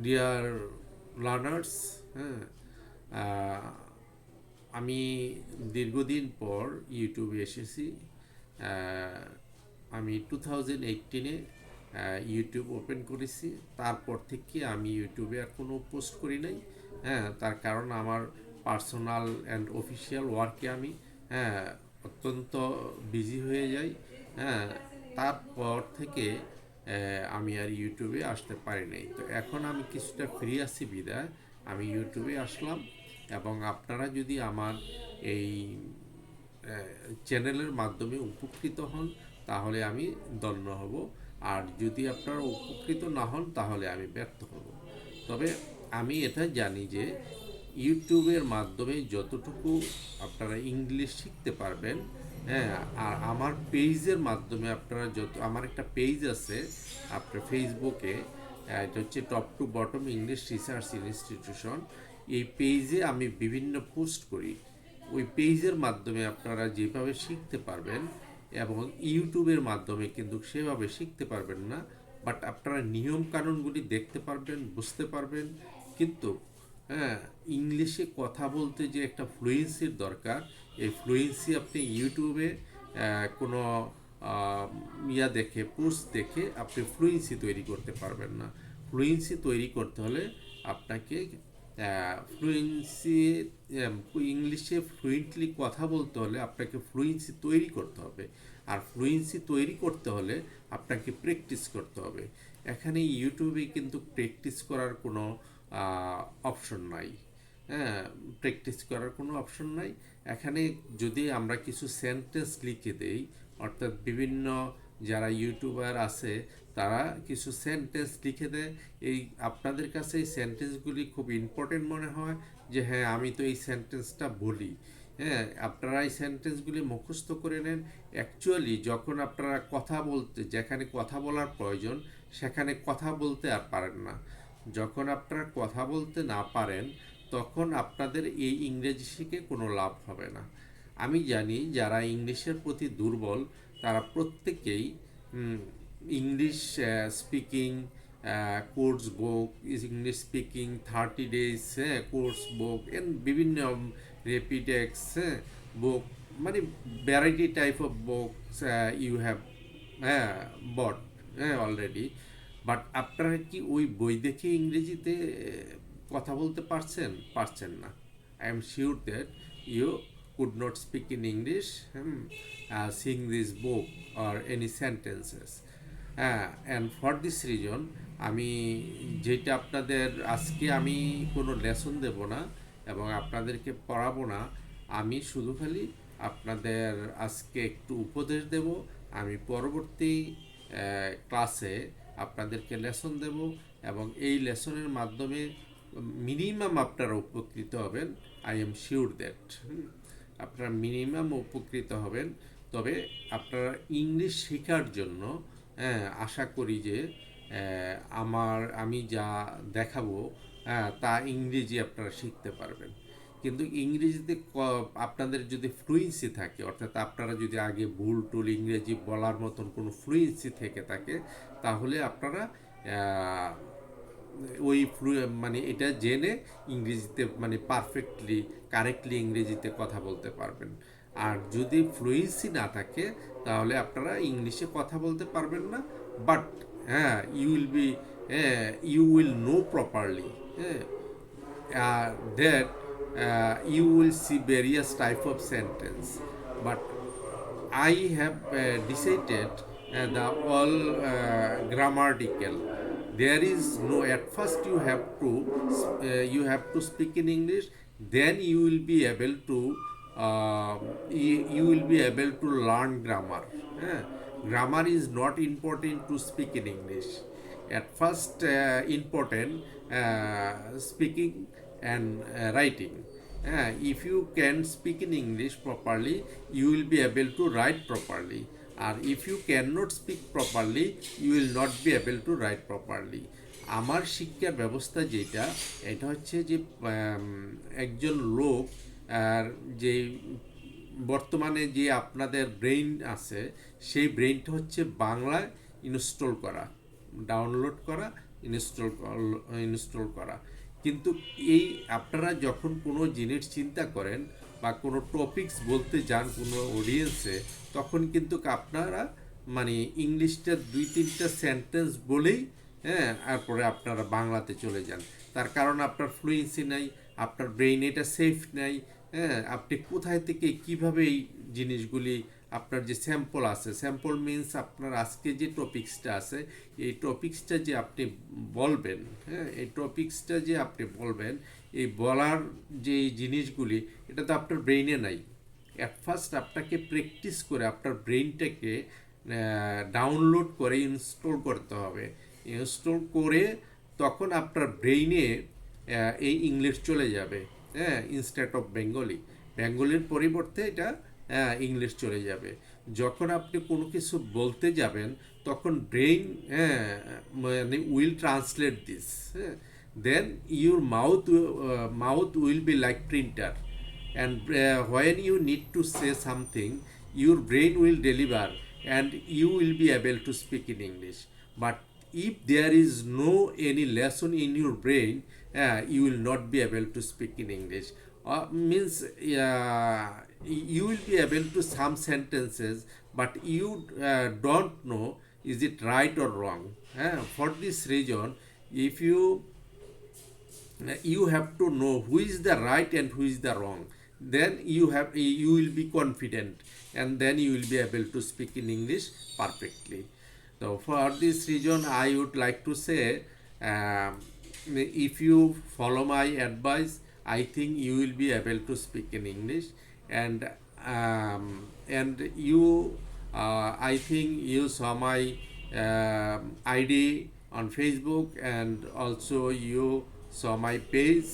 Dear learners, হ্যাঁ, আহ, আমি দীর্ঘদিন পর ইউটিউবে এসেছি। আহ, আমি 2018-এ ইউটিউব ওপেন করেছি। তারপর থেকে আমি ইউটিউবে আর কোনো পোস্ট করি নাই। হ্যাঁ, তার কারণ আমার পার্সোনাল অ্যান্ড অফিসিয়াল ওয়ার্কে আমি, হ্যাঁ, অত্যন্ত বিজি হয়ে যাই। হ্যাঁ, তারপর থেকে আমি আর ইউটিউবে আসতে পারি নাই। তো এখন আমি কিছুটা ফ্রি আছি বিদায় আমি ইউটিউবে আসলাম। এবং আপনারা যদি আমার এই চ্যানেলের মাধ্যমে উপকৃত হন তাহলে আমি ধন্য হব, আর যদি আপনারা উপকৃত না হন তাহলে আমি ব্যর্থ হব। তবে আমি এটা জানি যে ইউটিউবের মাধ্যমে যতটুকু আপনারা ইংলিশ শিখতে পারবেন, হ্যাঁ, আর আমার পেজের মাধ্যমে আপনারা আমার একটা পেজ আছে আপনার ফেসবুকে, এটা হচ্ছে top to bottom English research institution. এই পেজে আমি বিভিন্ন পোস্ট করি। ওই পেজের মাধ্যমে আপনারা যেভাবে শিখতে পারবেন এবং ইউটিউবের মাধ্যমে কিন্তু সেভাবে শিখতে পারবেন না। বাট আপনারা নিয়ম কানুনগুলি দেখতে পারবেন, বুঝতে পারবেন। কিন্তু হ্যাঁ, ইংলিশে কথা বলতে যে একটা ফ্লুয়েন্সির দরকার, এই ফ্লুয়েন্সি আপনি ইউটিউবে কোনো দেখে, পোস্ট দেখে আপনি ফ্লুয়েন্সি তৈরি করতে পারবেন না। ফ্লুয়েন্সি তৈরি করতে হলে আপনাকে ফ্লুয়েন্সি ইংলিশে ফ্লুয়েন্টলি কথা বলতে হলে আপনাকে ফ্লুয়েন্সি তৈরি করতে হবে। আর ফ্লুয়েন্সি তৈরি করতে হলে আপনাকে প্র্যাকটিস করতে হবে। এখানে ইউটিউবে কিন্তু প্র্যাকটিস করার কোনো অপশন নাই। হ্যাঁ, প্র্যাকটিস করার কোনো অপশন নাই। এখানে যদি আমরা কিছু সেন্টেন্স লিখে দেই, অর্থাৎ বিভিন্ন যারা ইউটিউবার আছে তারা কিছু সেন্টেন্স লিখে দেয়, এই আপনাদের কাছে এই সেন্টেন্সগুলি খুব ইম্পর্টেন্ট মনে হয় যে হ্যাঁ আমি তো এই সেন্টেন্সটা বলি। হ্যাঁ, আপনারা এই সেন্টেন্সগুলি মুখস্থ করে নেন। অ্যাকচুয়ালি যখন আপনারা কথা বলতে, যেখানে কথা বলার প্রয়োজন সেখানে কথা বলতে আর পারেন না। যখন আপনারা কথা বলতে না পারেন তখন আপনাদের এই ইংরেজি শিখে কোনো লাভ হবে না। আমি জানি যারা ইংলিশের প্রতি দুর্বল তারা প্রত্যেকেই English speaking course book, English speaking 30 days course book and বিভিন্ন রেপিডেক্স বুক, মানে variety type of books you have bought already. But আপনারা কি ওই বই দেখে ইংরেজিতে কথা বলতে পারছেন? পারছেন না। I am sure that you could not speak in English sing this book or any sentences. হ্যাঁ, অ্যান্ড ফর দিস রিজন আমি যেটা আপনাদের আজকে আমি কোনো লেসন দেব না এবং আপনাদেরকে পড়াবো না। আমি শুধু খালি আপনাদের আজকে একটু উপদেশ দেব। আমি পরবর্তী ক্লাসে আপনাদেরকে লেসন দেব এবং এই লেসনের মাধ্যমে মিনিমাম আপনারা উপকৃত হবেন। আই এম শিওর দ্যাট আপনারা মিনিমাম উপকৃত হবেন। তবে আপনারা ইংলিশ শেখার জন্য আশা করি যে আমি যা দেখাবো তা ইংরেজি আপনারা শিখতে পারবেন। কিন্তু ইংরেজিতে আপনাদের যদি ফ্লুয়েন্সি থাকে, অর্থাৎ আপনারা যদি আগে ভুল টুল ইংরেজি বলার মতন কোনো ফ্লুয়েন্সি থেকে থাকে তাহলে আপনারা ওই মানে এটা জেনে ইংরেজিতে মানে পারফেক্টলি কারেক্টলি ইংরেজিতে কথা বলতে পারবেন। আর যদি ফ্লুয়েন্সি না থাকে তাহলে আপনারা ইংলিশে কথা বলতে পারবেন না। বাট হ্যাঁ, ইউ উইল নো প্রপারলি, হ্যাঁ, that you will see various type of sentence. But I have decided the all grammatical. There is no. At first, you have to speak in English. Then you will be able to you will be able to learn grammar. Eh? Grammar is not important to speak in English. At first, important speaking and writing. If you can speak in English properly, you will be able to write properly. আর if you cannot speak properly, you will not be able to write properly. আমার শিক্ষা ব্যবস্থা যেটা, এটা হচ্ছে যে একজন লোক আর যে বর্তমানে যে আপনাদের ব্রেইন আছে সেই ব্রেইনটা হচ্ছে বাংলায় ইনস্টল করা, ডাউনলোড করা, ইনস্টল ইনস্টল করা। কিন্তু এই আপনারা যখন কোনো জিনিস চিন্তা করেন বা কোনো টপিকস বলতে যান কোনো অডিয়েন্সে, তখন কিন্তু আপনারা মানে ইংলিশটা দুই তিনটা সেন্টেন্স বলেই, হ্যাঁ, তারপরে আপনারা বাংলাতে চলে যান। তার কারণ আপনার ফ্লুয়েন্সি নাই, আপনার ব্রেইন এটা সেফ নাই। হ্যাঁ, আপনি কোথায় থেকে কিভাবে এই জিনিসগুলি, আপনার যে স্যাম্পল আছে, স্যাম্পল মিনস আপনার আজকে যে টপিক্সটা আছে, এই টপিক্সটা যে আপনি বলবেন, হ্যাঁ, এই টপিক্সটা যে আপনি বলবেন, এই বলার যে এই জিনিসগুলি, এটা তো আপনার ব্রেইনে নাই। অ্যাট ফার্স্ট আপনাকে প্র্যাকটিস করে আপনার ব্রেইনটাকে ডাউনলোড করে ইনস্টল করতে হবে। ইনস্টল করে তখন আপনার ব্রেইনে এই ইংলিশ চলে যাবে, হ্যাঁ, ইনস্টেড অফ বেঙ্গলি। বেঙ্গলির পরিবর্তে এটা ইংলিশ চলে যাবে। যখন আপনি কোনো কিছু বলতে যাবেন, তখন ব্রেইন, হ্যাঁ, মানে উইল ট্রান্সলেট দিস, হ্যাঁ, then your mouth will be like printer, and when you need to say something, your brain will deliver and you will be able to speak in English. But if there is no any lesson in your brain, you will not be able to speak in English. Means you will be able to some sentences, but you don't know is it right or wrong. For this reason, if you have to know who is the right and who is the wrong, then you will be confident, and then you will be able to speak in English perfectly. So for this reason I would like to say, if you follow my advice, I think you will be able to speak in English. And you, I think you saw my ID on Facebook, and also you saw my page,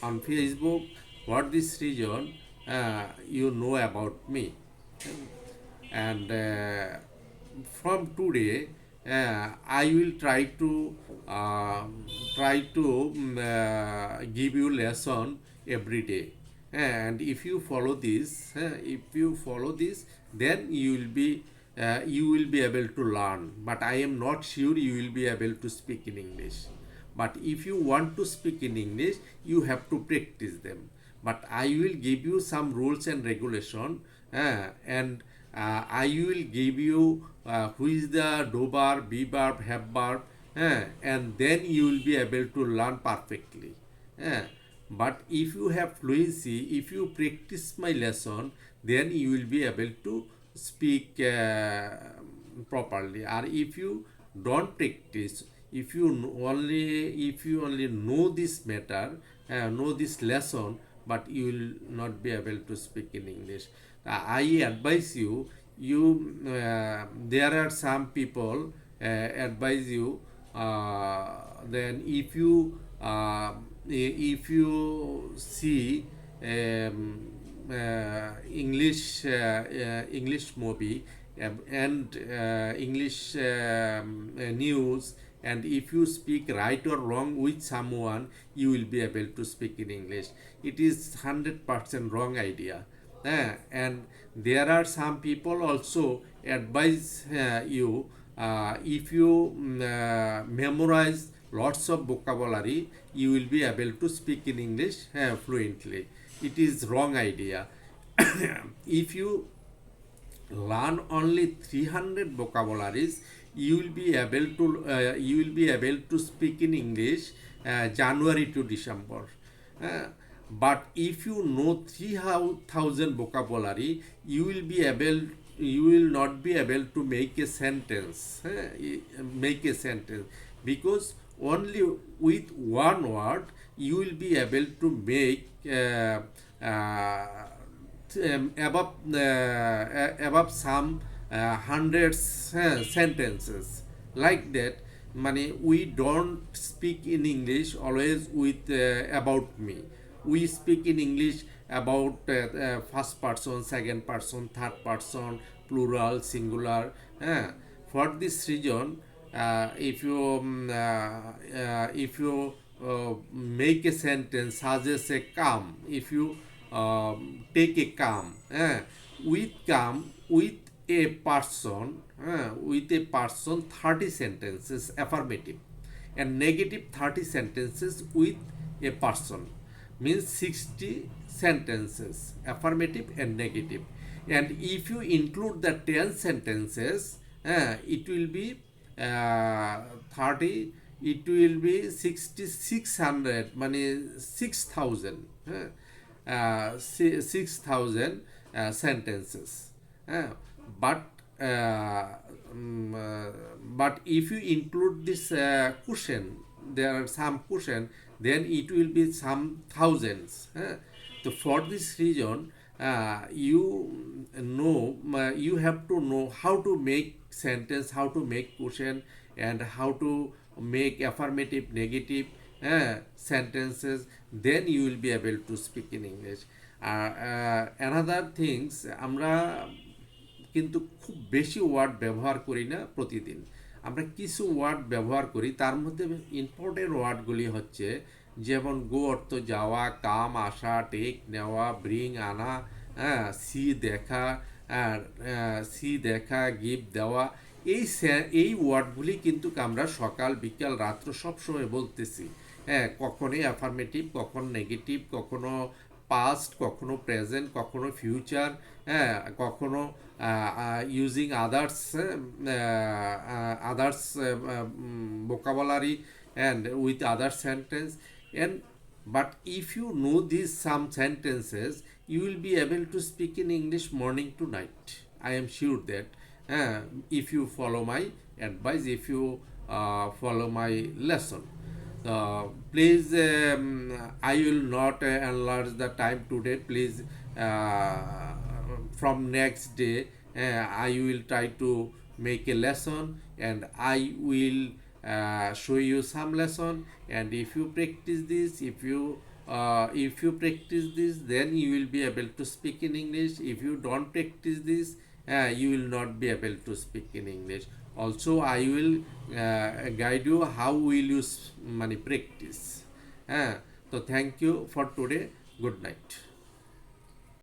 on Facebook. For this reason, you know about me. And from today, I will try to give you lesson every day. And if you follow this, then you will be able to learn. But I am not sure you will be able to speak in English. But if you want to speak in English, you have to practice them. But I will give you some rules and regulation, and I will give you who is the do verb, be verb, have verb, and then you will be able to learn perfectly. But if you have fluency, if you practice my lesson, then you will be able to speak properly. Or if you don't practice, if you only know this matter, know this lesson, but you will not be able to speak in English. I advise you, there are some people advise you, then if you see English movie, and English news, and if you speak right or wrong with someone, you will be able to speak in English. It is 100% wrong idea. And there are some people also advise you, if you memorize lots of vocabulary, you will be able to speak in English fluently. It is wrong idea. If you learn only 300 vocabularies, you will be able to speak in English January to December. But if you know 3000 vocabulary, you will not be able to make a sentence, because only with one word you will be able to make above some hundreds sentences like that. We don't speak in English always with about me. We speak in English about first person, second person, third person, plural, singular. For this reason, if you make a sentence such as a come, if you take a come, with a person with a person 30 sentences affirmative and negative 30 sentences with a person means 60 sentences affirmative and negative, and if you include the 10 sentences it will be 30, it will be 6600 money 6000 6,000 sentences. Uh, but uh, mm, uh, but if you include this cushion, there are some cushion, then it will be some thousands. So for this reason, you have to know how to make sentence, how to make cushion, and how to make affirmative, negative sentences. Then you will be able to speak in English. Another things, আমরা কিন্তু খুব বেশি word ব্যবহার করি না প্রতিদিন। আমরা কিছু ওয়ার্ড ব্যবহার করি, তার মধ্যে ইম্পর্টেন্ট ওয়ার্ডগুলি হচ্ছে যেমন গো অর্থ যাওয়া, কাম আসা, টেক নেওয়া, ব্রিং আনা, সি দেখা, গিফট দেওয়া। এই ওয়ার্ডগুলি কিন্তু আমরা সকাল বিকাল রাত্র সবসময় বলতেছি। কখনো অ্যাফার্মেটিভ, কখনো নেগেটিভ, কখনো পাস্ট, কখনো প্রেজেন্ট, কখনো ফিউচার, কখনো using others vocabulary and with other sentence. And but if you know these some sentences, you will be able to speak in English morning to night. I am sure that if you follow my advice, if you follow my lesson. Please, I will not enlarge the time today. Please, from next day, I will try to make a lesson, and I will show you some lesson. And if you practice this, if you practice this, then you will be able to speak in English. If you don't practice this, you will not be able to speak in English. Also, I will guide you how will you practice. So thank you for today. Good night.